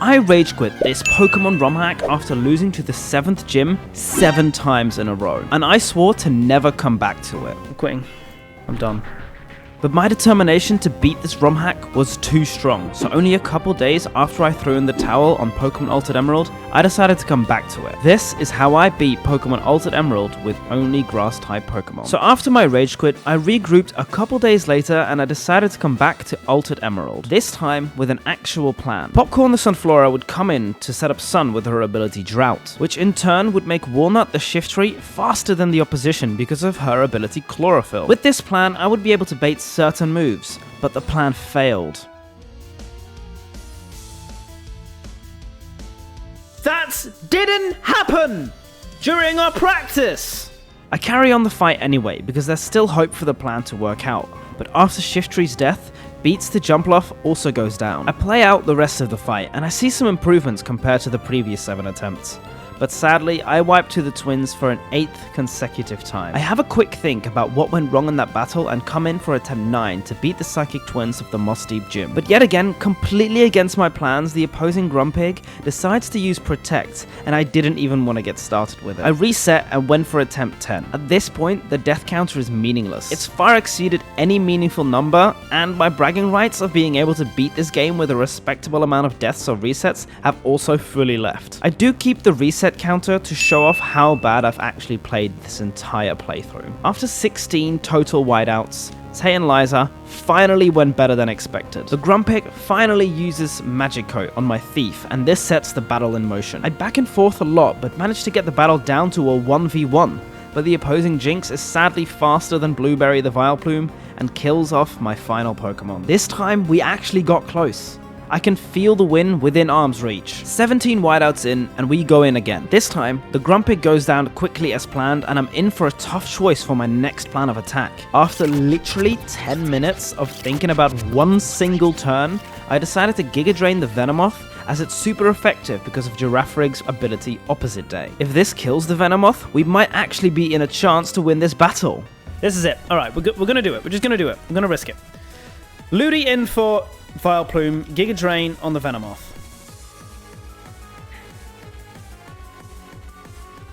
I rage quit this Pokemon Rom Hack after losing to the 7th gym 7 times in a row, and I swore to never come back to it. I'm quitting. I'm done. But my determination to beat this ROM hack was too strong, so only a couple days after I threw in the towel on Pokemon Altered Emerald, I decided to come back to it. This is how I beat Pokemon Altered Emerald with only Grass Type Pokemon. So after my rage quit, I regrouped a couple days later and I decided to come back to Altered Emerald, this time with an actual plan. Popcorn the Sunflora would come in to set up Sun with her ability Drought, which in turn would make Walnut the Shiftry faster than the opposition because of her ability Chlorophyll. With this plan, I would be able to bait certain moves, but the plan failed. That didn't happen during our practice! I carry on the fight anyway, because there's still hope for the plan to work out, but after Shiftry's death, Beats the Jumpluff also goes down. I play out the rest of the fight, and I see some improvements compared to the previous 7 attempts. But sadly, I wiped to the twins for an 8th consecutive time. I have a quick think about what went wrong in that battle and come in for attempt 9 to beat the Psychic Twins of the Moss Deep Gym. But yet again, completely against my plans, the opposing Grumpig decides to use Protect, and I didn't even want to get started with it. I reset and went for attempt 10. At this point, the death counter is meaningless. It's far exceeded any meaningful number, and my bragging rights of being able to beat this game with a respectable amount of deaths or resets have also fully left. I do keep the reset counter to show off how bad I've actually played this entire playthrough. After 16 total wideouts, Tay and Liza finally went better than expected. The Grumpig finally uses Magic Coat on my Thief, and this sets the battle in motion. I back and forth a lot, but managed to get the battle down to a 1v1, but the opposing Jinx is sadly faster than Blueberry the Vileplume and kills off my final Pokemon. This time, we actually got close. I can feel the win within arm's reach. 17 wideouts in, and we go in again. This time, the Grumpig goes down quickly as planned, and I'm in for a tough choice for my next plan of attack. After literally 10 minutes of thinking about one single turn, I decided to Giga Drain the Venomoth, as it's super effective because of Giraffrig's ability Opposite Day. If this kills the Venomoth, we might actually be in a chance to win this battle. This is it. Alright, we're gonna do it. We're just gonna do it. I'm gonna risk it. Ludi in for Vileplume, Giga Drain on the Venomoth.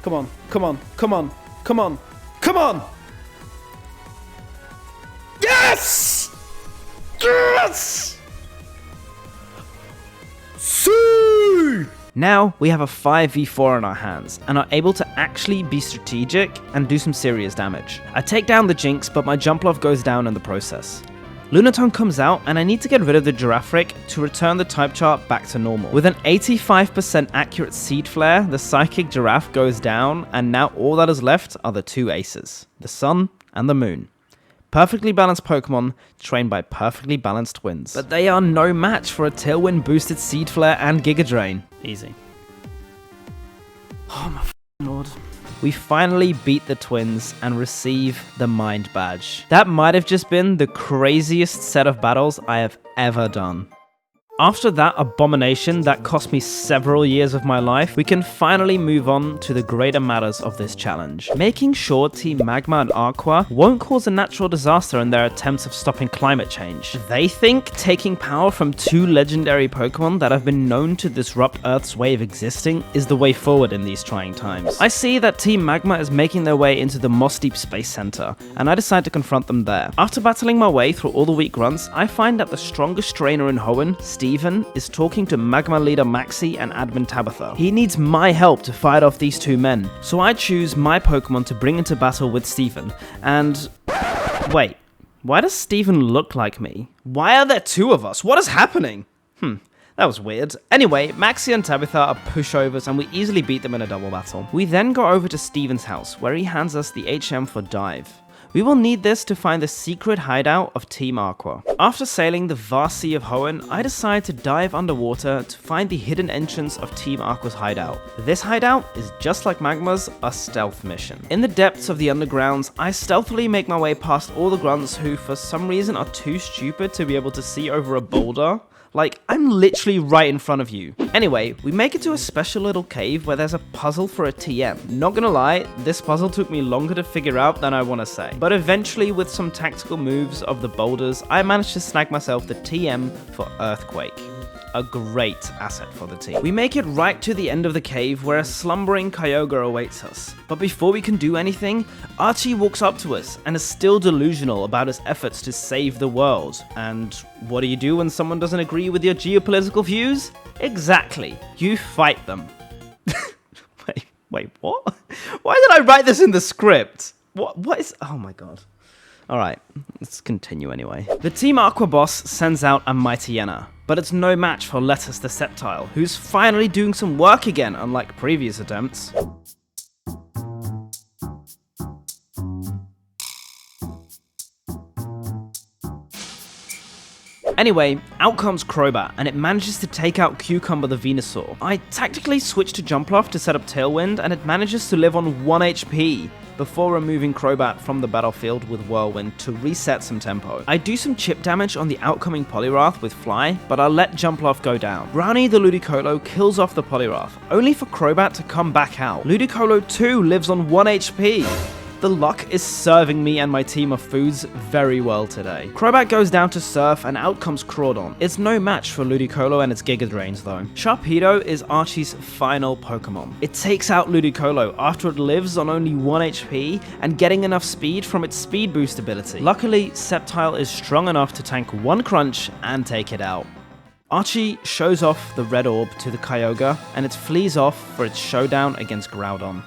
Come on, come on, come on, come on, come on! Yes! Yes! See! Now we have a 5v4 in our hands, and are able to actually be strategic and do some serious damage. I take down the Jinx, but my Jumpluff goes down in the process. Lunatone comes out, and I need to get rid of the Giraffrig to return the type chart back to normal. With an 85% accurate Seed Flare, the Psychic Giraffe goes down, and now all that is left are the 2 aces, the Sun and the Moon. Perfectly balanced Pokemon, trained by perfectly balanced twins. But they are no match for a Tailwind boosted Seed Flare and Giga Drain. Easy. Oh my f***ing lord. We finally beat the twins and receive the Mind Badge. That might have just been the craziest set of battles I have ever done. After that abomination that cost me several years of my life, we can finally move on to the greater matters of this challenge. Making sure Team Magma and Aqua won't cause a natural disaster in their attempts of stopping climate change. They think taking power from 2 legendary Pokemon that have been known to disrupt Earth's way of existing is the way forward in these trying times. I see that Team Magma is making their way into the Moss Deep Space Center, and I decide to confront them there. After battling my way through all the weak grunts, I find that the strongest trainer in Hoenn, Steven, is talking to Magma leader Maxi and admin Tabitha. He needs my help to fight off these 2 men, so I choose my Pokemon to bring into battle with Steven, and... wait, why does Steven look like me? Why are there 2 of us? What is happening? That was weird. Anyway, Maxi and Tabitha are pushovers and we easily beat them in a double battle. We then go over to Steven's house, where he hands us the HM for Dive. We will need this to find the secret hideout of Team Aqua. After sailing the vast sea of Hoenn, I decide to dive underwater to find the hidden entrance of Team Aqua's hideout. This hideout is just like Magma's, a stealth mission. In the depths of the undergrounds, I stealthily make my way past all the grunts who for some reason are too stupid to be able to see over a boulder. Like, I'm literally right in front of you. Anyway, we make it to a special little cave where there's a puzzle for a TM. Not gonna lie, this puzzle took me longer to figure out than I want to say. But eventually, with some tactical moves of the boulders, I managed to snag myself the TM for Earthquake. a great asset for the team. We make it right to the end of the cave where a slumbering Kyogre awaits us. But before we can do anything, Archie walks up to us and is still delusional about his efforts to save the world. And what do you do when someone doesn't agree with your geopolitical views? Exactly, you fight them. Wait, what? Why did I write this in the script? What is... Oh my god. Alright, let's continue anyway. The Team Aqua boss sends out a Mightyena, but it's no match for Lettuce the Sceptile, who's finally doing some work again, unlike previous attempts. Anyway, out comes Crobat, and it manages to take out Cucumber the Venusaur. I tactically switch to Jumpluff to set up Tailwind, and it manages to live on 1 HP, before removing Crobat from the battlefield with Whirlwind to reset some tempo. I do some chip damage on the outcoming Poliwrath with Fly, but I'll let Jumpluff go down. Brownie the Ludicolo kills off the Poliwrath, only for Crobat to come back out. Ludicolo too lives on 1 HP. The luck is serving me and my team of foods very well today. Crobat goes down to Surf and out comes Crawdon. It's no match for Ludicolo and its Giga Drains though. Sharpedo is Archie's final Pokemon. It takes out Ludicolo after it lives on only 1 HP and getting enough speed from its speed boost ability. Luckily, Sceptile is strong enough to tank 1 crunch and take it out. Archie shows off the red orb to the Kyogre and it flees off for its showdown against Groudon.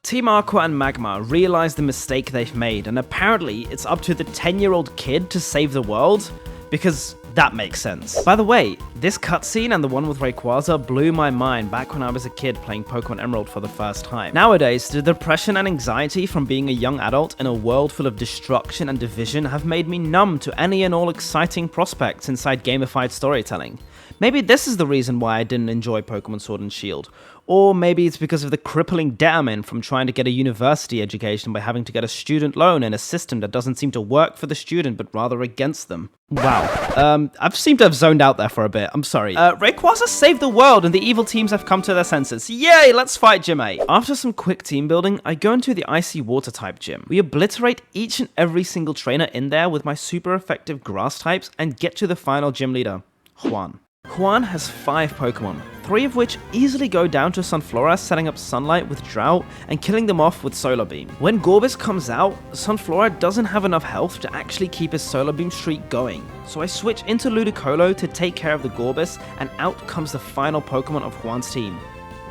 Team Aqua and Magma realize the mistake they've made, and apparently it's up to the 10-year-old kid to save the world, because that makes sense. By the way, this cutscene and the one with Rayquaza blew my mind back when I was a kid playing Pokemon Emerald for the first time. Nowadays, the depression and anxiety from being a young adult in a world full of destruction and division have made me numb to any and all exciting prospects inside gamified storytelling. Maybe this is the reason why I didn't enjoy Pokemon Sword and Shield. Or maybe it's because of the crippling debt I'm in from trying to get a university education by having to get a student loan in a system that doesn't seem to work for the student but rather against them. Wow. I've seemed to have zoned out there for a bit. I'm sorry. Rayquaza saved the world and the evil teams have come to their senses. Yay, let's fight Gym 8. After some quick team building, I go into the Icy Water type gym. We obliterate each and every single trainer in there with my super effective grass types and get to the final gym leader, Juan. Juan has 5 Pokemon, 3 of which easily go down to Sunflora, setting up Sunlight with Drought and killing them off with Solar Beam. When Gorbis comes out, Sunflora doesn't have enough health to actually keep his Solar Beam streak going, so I switch into Ludicolo to take care of the Gorbis, and out comes the final Pokemon of Juan's team,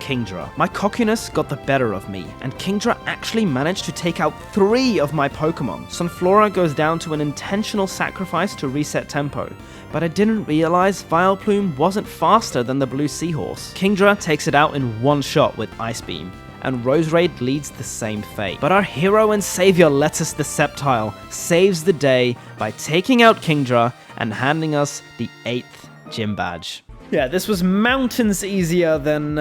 Kingdra. My cockiness got the better of me, and Kingdra actually managed to take out 3 of my Pokemon. Sunflora goes down to an intentional sacrifice to reset tempo, but I didn't realize Vileplume wasn't faster than the Blue Seahorse. Kingdra takes it out in one shot with Ice Beam, and Roserade leads the same fate. But our hero and savior Lettuce the Sceptile saves the day by taking out Kingdra and handing us the 8th gym badge. Yeah, this was mountains easier than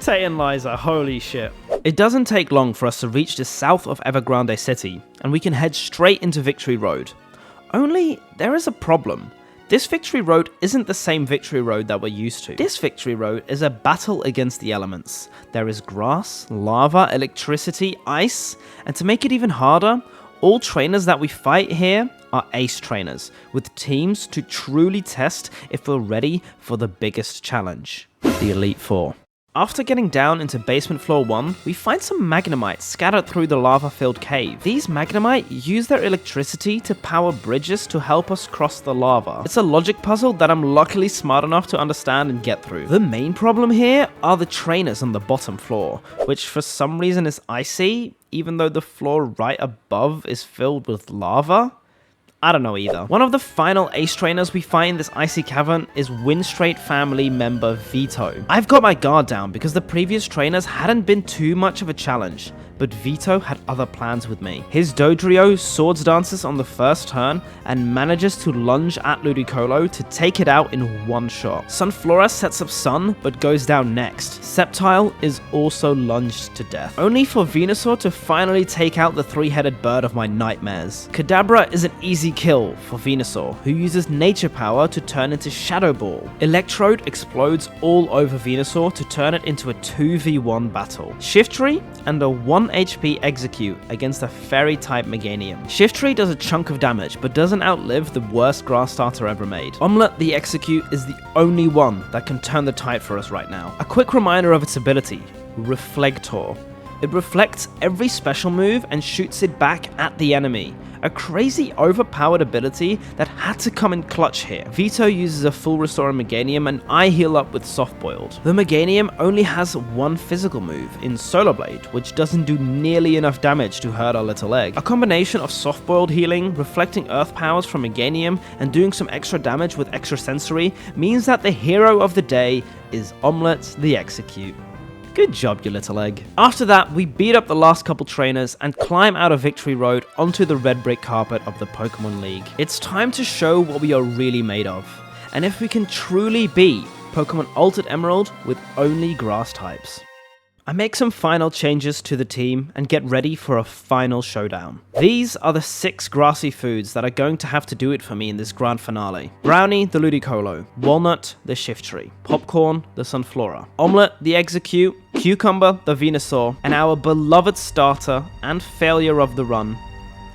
Tay and Liza, holy shit. It doesn't take long for us to reach the south of Evergrande City, and we can head straight into Victory Road. Only, there is a problem. This Victory Road isn't the same Victory Road that we're used to. This Victory Road is a battle against the elements. There is grass, lava, electricity, ice, and to make it even harder, all trainers that we fight here are ace trainers, with teams to truly test if we're ready for the biggest challenge, the Elite Four. After getting down into basement floor 1, we find some Magnemite scattered through the lava-filled cave. These Magnemite use their electricity to power bridges to help us cross the lava. It's a logic puzzle that I'm luckily smart enough to understand and get through. The main problem here are the trainers on the bottom floor, which for some reason is icy, even though the floor right above is filled with lava. I don't know either. One of the final ace trainers we find in this icy cavern is Winstraight family member Vito. I've got my guard down because the previous trainers hadn't been too much of a challenge, but Vito had other plans with me. His Dodrio swords dances on the first turn and manages to lunge at Ludicolo to take it out in one shot. Sunflora sets up Sun but goes down next. Sceptile is also lunged to death, only for Venusaur to finally take out the 3-headed bird of my nightmares. Kadabra is an easy kill for Venusaur, who uses nature power to turn into Shadow Ball. Electrode explodes all over Venusaur to turn it into a 2v1 battle. Shiftry and a 1 HP Execute against a Fairy-type Meganium. Shiftry does a chunk of damage, but doesn't outlive the worst grass starter ever made. Omelette the Execute is the only one that can turn the tide for us right now. A quick reminder of its ability, Reflector. It reflects every special move and shoots it back at the enemy. A crazy overpowered ability that had to come in clutch here. Vito uses a full restore on Meganium and I heal up with Soft Boiled. The Meganium only has one physical move in Solar Blade, which doesn't do nearly enough damage to hurt our little egg. A combination of Soft Boiled healing, reflecting earth powers from Meganium, and doing some extra damage with extra sensory means that the hero of the day is Omelette the Execute. Good job, you little egg. After that, we beat up the last couple trainers and climb out of Victory Road onto the red brick carpet of the Pokemon League. It's time to show what we are really made of, and if we can truly be Pokemon Altered Emerald with only grass types. I make some final changes to the team and get ready for a final showdown. These are the 6 grassy foods that are going to have to do it for me in this grand finale. Brownie, the Ludicolo. Walnut, the Shiftry. Popcorn, the Sunflora. Omelette, the Execute. Cucumber, the Venusaur. And our beloved starter and failure of the run,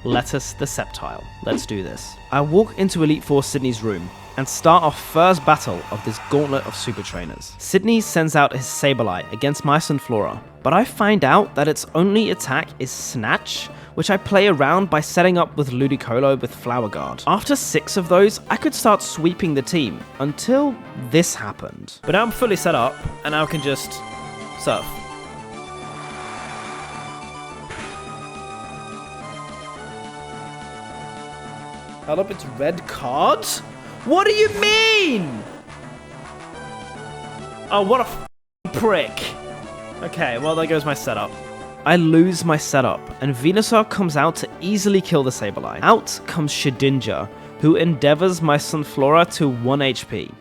Lettuce, the Sceptile. Let's do this. I walk into Elite Four Sydney's room and start our first battle of this gauntlet of super trainers. Sydney sends out his Sableye against my Sunflora, but I find out that its only attack is Snatch, which I play around by setting up with Ludicolo with Flower Guard. After 6 of those, I could start sweeping the team, until this happened. But now I'm fully set up, and now I can just surf. Held up its red card? What do you mean? Oh, what a prick. Okay, well, there goes my setup. I lose my setup, and Venusaur comes out to easily kill the Sableye. Out comes Shedinja, who endeavors my Sunflora to 1 HP.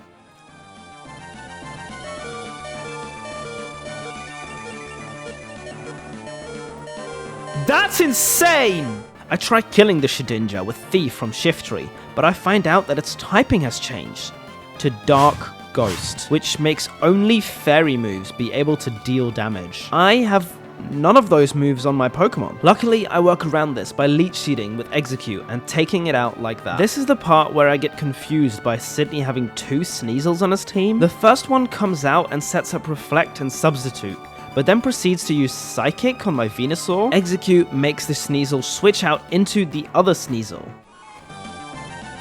That's insane! I try killing the Shedinja with Thief from Shiftry, but I find out that its typing has changed to Dark Ghost, which makes only fairy moves be able to deal damage. I have none of those moves on my Pokemon. Luckily, I work around this by Leech Seeding with Execute and taking it out like that. This is the part where I get confused by Sydney having 2 Sneasels on his team. The first one comes out and sets up Reflect and Substitute, but then proceeds to use Psychic on my Venusaur. Execute makes the Sneasel switch out into the other Sneasel.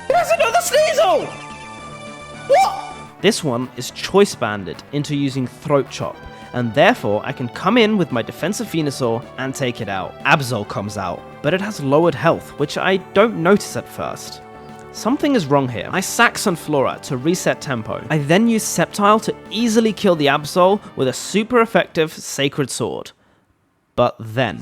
There's another Sneasel! What? This one is Choice Banded into using Throat Chop, and therefore I can come in with my defensive Venusaur and take it out. Absol comes out, but it has lowered health, which I don't notice at first. Something is wrong here. I sack Sunflora to reset tempo. I then use Sceptile to easily kill the Absol with a super effective Sacred Sword. But then...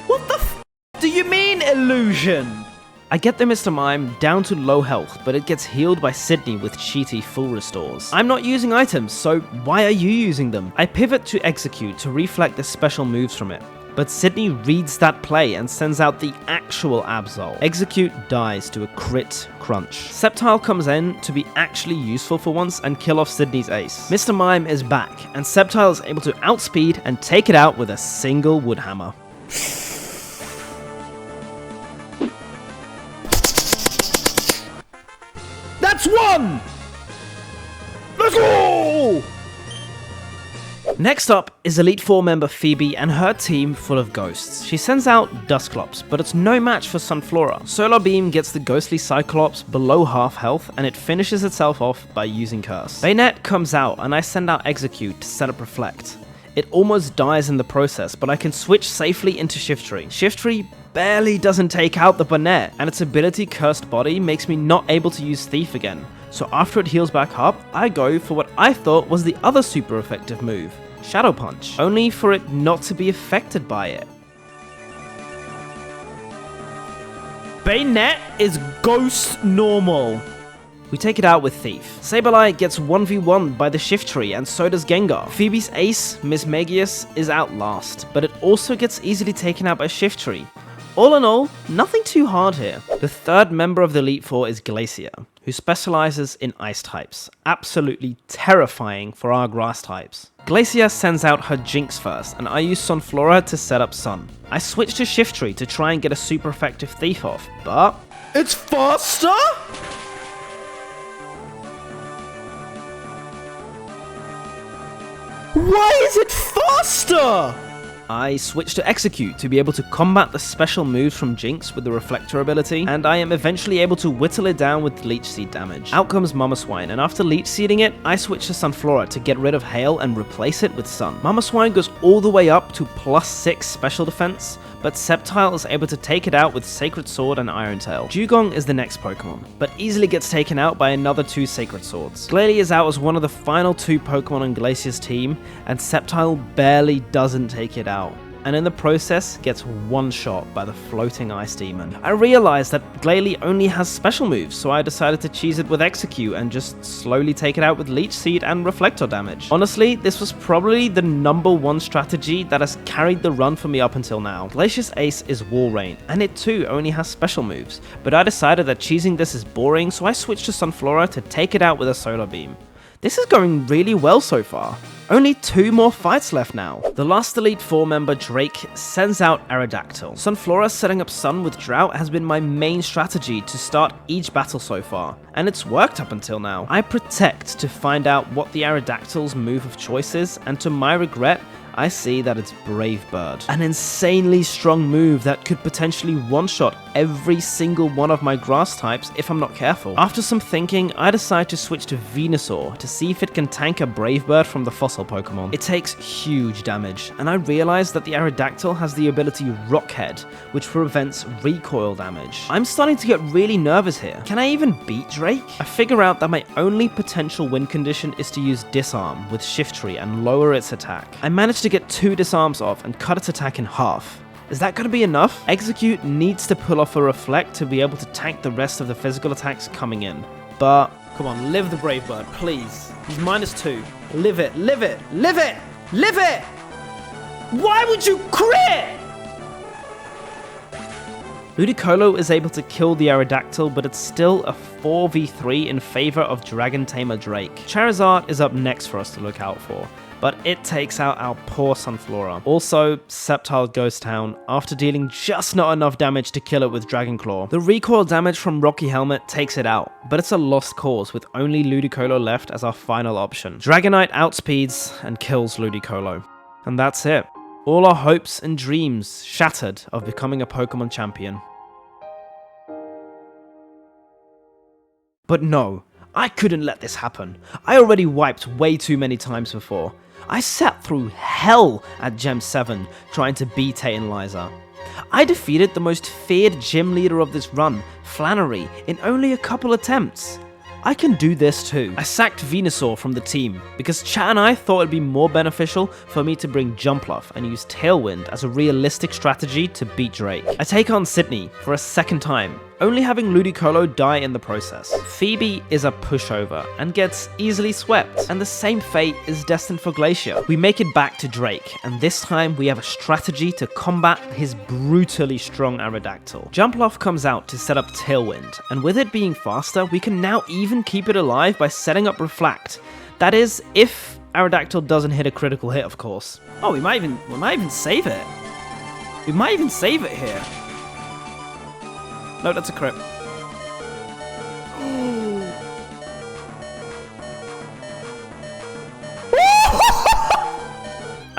What the f*** do you mean, illusion? I get the Mr. Mime down to low health, but it gets healed by Sydney with cheaty full restores. I'm not using items, so why are you using them? I pivot to Execute to reflect the special moves from it, but Sydney reads that play and sends out the actual Absol. Execute dies to a crit crunch. Sceptile comes in to be actually useful for once and kill off Sydney's ace. Mr. Mime is back, and Sceptile is able to outspeed and take it out with a single wood hammer. That's 1! Let's go! Next up is Elite Four member Phoebe and her team full of ghosts. She sends out Dusclops, but it's no match for Sunflora. Solar Beam gets the ghostly Cyclops below half health, and it finishes itself off by using Curse. Bayonet comes out, and I send out Execute to set up Reflect. It almost dies in the process, but I can switch safely into Shiftry. Shiftry barely doesn't take out the Bonnet, and its ability Cursed Body makes me not able to use Thief again. So after it heals back up, I go for what I thought was the other super effective move, Shadow Punch, only for it not to be affected by it. Bayonet is Ghost Normal. We take it out with Thief. Sableye gets 1v1 by the Shiftry, and so does Gengar. Phoebe's ace, Miss Magius, is out last, but it also gets easily taken out by Shiftry. All in all, nothing too hard here. The third member of the Elite Four is Glacia, who specializes in ice types, absolutely terrifying for our grass types. Glacia sends out her Jinx first, and I use Sunflora to set up Sun. I switch to Shiftry to try and get a super effective Thief off, but it's faster? Why is it faster? I switch to Execute to be able to combat the special moves from Jinx with the Reflector ability, and I am eventually able to whittle it down with Leech Seed damage. Out comes Mamoswine, and after Leech Seeding it, I switch to Sunflora to get rid of Hail and replace it with Sun. Mamoswine goes all the way up to +6 special defense, but Sceptile is able to take it out with Sacred Sword and Iron Tail. Dugong is the next Pokemon, but easily gets taken out by another 2 Sacred Swords. Glalie is out as one of the final 2 Pokemon on Glacia's team, and Sceptile barely doesn't take it out, and in the process gets one-shot by the floating Ice Demon. I realized that Glalie only has special moves, so I decided to cheese it with Execute and just slowly take it out with Leech Seed and Reflector damage. Honestly, this was probably the #1 strategy that has carried the run for me up until now. Glacia's ace is Wall Rain, and it too only has special moves, but I decided that cheesing this is boring, so I switched to Sunflora to take it out with a Solar Beam. This is going really well so far. Only 2 more fights left now. The last Elite Four member, Drake, sends out Aerodactyl. Sunflora setting up Sun with Drought has been my main strategy to start each battle so far, and it's worked up until now. I Protect to find out what the Aerodactyl's move of choice is, and to my regret, I see that it's Brave Bird. An insanely strong move that could potentially one-shot every single one of my grass types if I'm not careful. After some thinking, I decide to switch to Venusaur to see if it can tank a Brave Bird from the fossil Pokemon. It takes huge damage, and I realize that the Aerodactyl has the ability Rockhead, which prevents recoil damage. I'm starting to get really nervous here. Can I even beat Drake? I figure out that my only potential win condition is to use Disarm with Shiftry and lower its attack. I managed to get 2 disarms off and cut its attack in half. Is that going to be enough? Execute needs to pull off a Reflect to be able to tank the rest of the physical attacks coming in. But, come on, live the Brave Bird, please. He's -2. Live it, live it, live it, live it! Why would you crit? Ludicolo is able to kill the Aerodactyl, but it's still a 4v3 in favor of Dragon Tamer Drake. Charizard is up next for us to look out for, but it takes out our poor Sunflora. Also, Sceptile goes down after dealing just not enough damage to kill it with Dragon Claw. The recoil damage from Rocky Helmet takes it out, but it's a lost cause with only Ludicolo left as our final option. Dragonite outspeeds and kills Ludicolo. And that's it. All our hopes and dreams shattered of becoming a Pokemon champion. But no, I couldn't let this happen. I already wiped way too many times before. I sat through hell at Gem 7 trying to beat Tayonliza. I defeated the most feared gym leader of this run, Flannery, in only a couple attempts. I can do this too. I sacked Venusaur from the team because Chat and I thought it'd be more beneficial for me to bring Jumpluff and use Tailwind as a realistic strategy to beat Drake. I take on Sydney for a second time, only having Ludicolo die in the process. Phoebe is a pushover and gets easily swept, and the same fate is destined for Glacia. We make it back to Drake, and this time we have a strategy to combat his brutally strong Aerodactyl. Jumpluff comes out to set up Tailwind, and with it being faster, we can now even keep it alive by setting up Reflect. That is, if Aerodactyl doesn't hit a critical hit, of course. Oh, we might even save it. We might even save it here. No, that's a crit.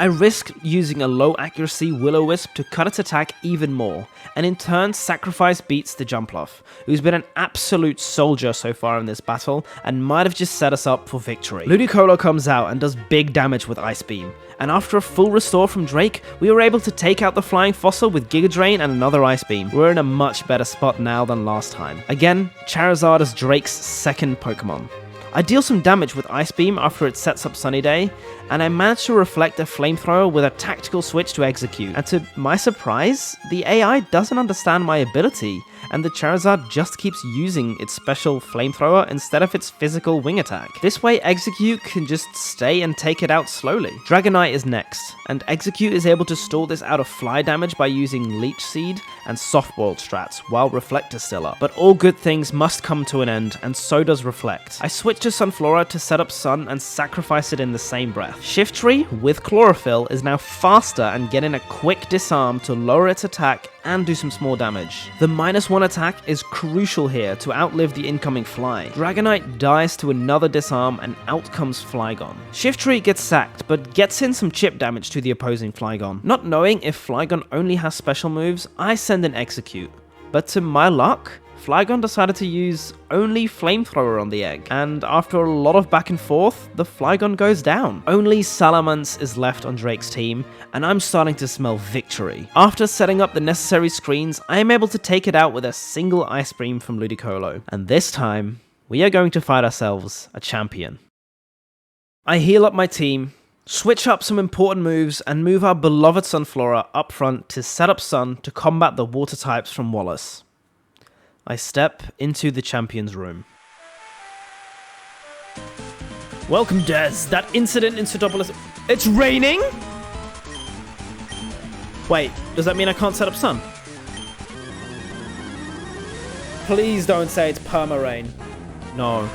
I risked using a low accuracy Will-O-Wisp to cut its attack even more, and in turn sacrifice beats the Jumpluff, who's been an absolute soldier so far in this battle and might have just set us up for victory. Ludicolo comes out and does big damage with Ice Beam, and after a full restore from Drake, we were able to take out the Flying Fossil with Giga Drain and another Ice Beam. We're in a much better spot now than last time. Again, Charizard is Drake's second Pokemon. I deal some damage with Ice Beam after it sets up Sunny Day, and I manage to reflect a Flamethrower with a tactical switch to Execute. And to my surprise, the AI doesn't understand my ability, and the Charizard just keeps using its special flamethrower instead of its physical wing attack. This way Execute can just stay and take it out slowly. Dragonite is next, and Execute is able to stall this out of fly damage by using Leech Seed and Softball strats while Reflect is still up. But all good things must come to an end, and so does Reflect. I switch to Sunflora to set up Sun and sacrifice it in the same breath. Shiftry, with Chlorophyll, is now faster and getting a quick disarm to lower its attack and do some small damage. The -1 attack is crucial here to outlive the incoming Fly. Dragonite dies to another disarm and out comes Flygon. Shiftry gets sacked, but gets in some chip damage to the opposing Flygon. Not knowing if Flygon only has special moves, I send an Execute. But to my luck, Flygon decided to use only Flamethrower on the egg, and after a lot of back and forth, the Flygon goes down. Only Salamence is left on Drake's team, and I'm starting to smell victory. After setting up the necessary screens, I am able to take it out with a single Ice Beam from Ludicolo, and this time, we are going to fight ourselves a champion. I heal up my team, switch up some important moves, and move our beloved Sunflora up front to set up Sun to combat the water types from Wallace. I step into the champion's room. Welcome, Dez. That incident in Sudopolis... It's raining? Wait, does that mean I can't set up Sun? Please don't say it's perma-rain. No.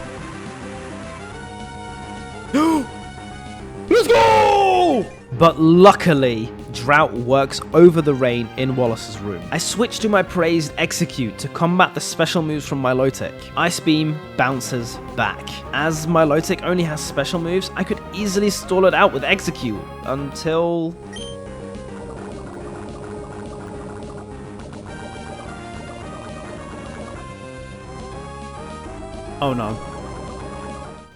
Let's go! But luckily, Drought works over the rain in Wallace's room. I switch to my praised Execute to combat the special moves from Milotic. Ice Beam bounces back. As Milotic only has special moves, I could easily stall it out with Execute until... Oh no.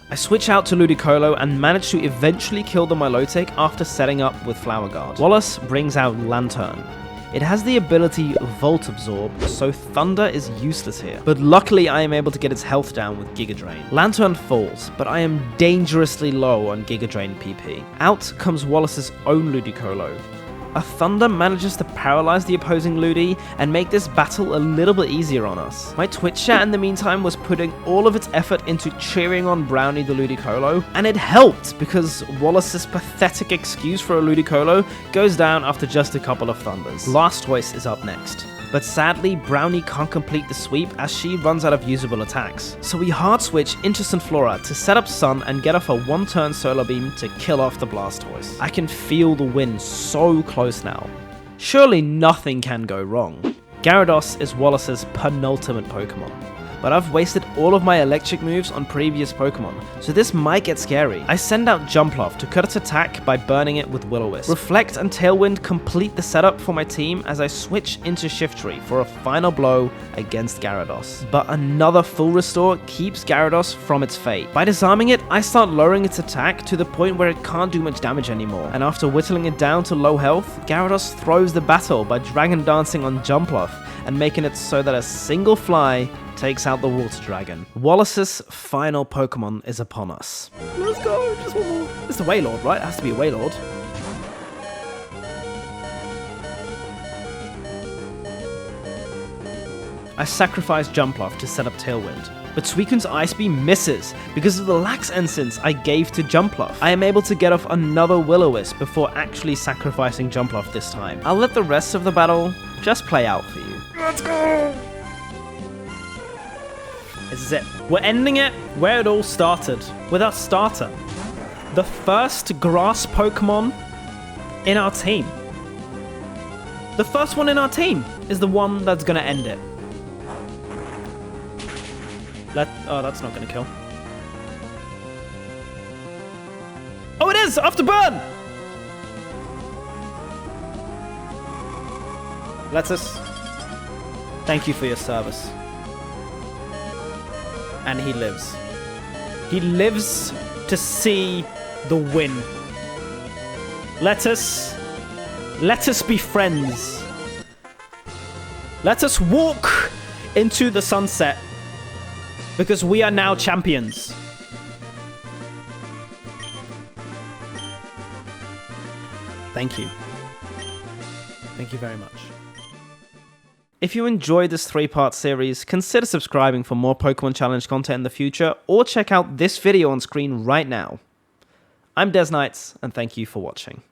I switch out to Ludicolo and manage to eventually kill the Milotic after setting up with Flower Guard. Wallace brings out Lantern. It has the ability Volt Absorb, so Thunder is useless here. But luckily I am able to get its health down with Giga Drain. Lantern falls, but I am dangerously low on Giga Drain PP. Out comes Wallace's own Ludicolo. A Thunder manages to paralyze the opposing Ludi and make this battle a little bit easier on us. My Twitch chat in the meantime was putting all of its effort into cheering on Brownie the Ludicolo, and it helped because Wallace's pathetic excuse for a Ludicolo goes down after just a couple of Thunders. Blastoise is up next. But sadly, Brownie can't complete the sweep as she runs out of usable attacks. So we hard switch into Sunflora to set up Sun and get off a one-turn Solar Beam to kill off the Blastoise. I can feel the win so close now. Surely nothing can go wrong. Gyarados is Wallace's penultimate Pokemon, but I've wasted all of my electric moves on previous Pokemon, so this might get scary. I send out Jumpluff to cut its attack by burning it with Will-O-Wisp. Reflect and Tailwind complete the setup for my team as I switch into Shiftry for a final blow against Gyarados. But another full restore keeps Gyarados from its fate. By disarming it, I start lowering its attack to the point where it can't do much damage anymore, and after whittling it down to low health, Gyarados throws the battle by Dragon Dancing on Jumpluff and making it so that a single fly takes out the Water Dragon. Wallace's final Pokemon is upon us. Let's go, just one more. It's the Wailord, right? It has to be a Wailord. I sacrifice Jumpluff to set up Tailwind, but Suicune's Ice Beam misses because of the Lax Essence I gave to Jumpluff. I am able to get off another Will-O-Wisp before actually sacrificing Jumpluff this time. I'll let the rest of the battle just play out for you. Let's go! This is it. We're ending it where it all started, with our starter. The first grass Pokemon in our team. The first one in our team is the one that's gonna end it. Oh, that's not gonna kill. Oh, it is! Afterburn! Let's thank you for your service. And he lives. He lives to see the win. Let us be friends. Let us walk into the sunset because we are now champions. Thank you. Thank you very much. If you enjoyed this 3-part series, consider subscribing for more Pokemon Challenge content in the future, or check out this video on screen right now. I'm Des Knights, and thank you for watching.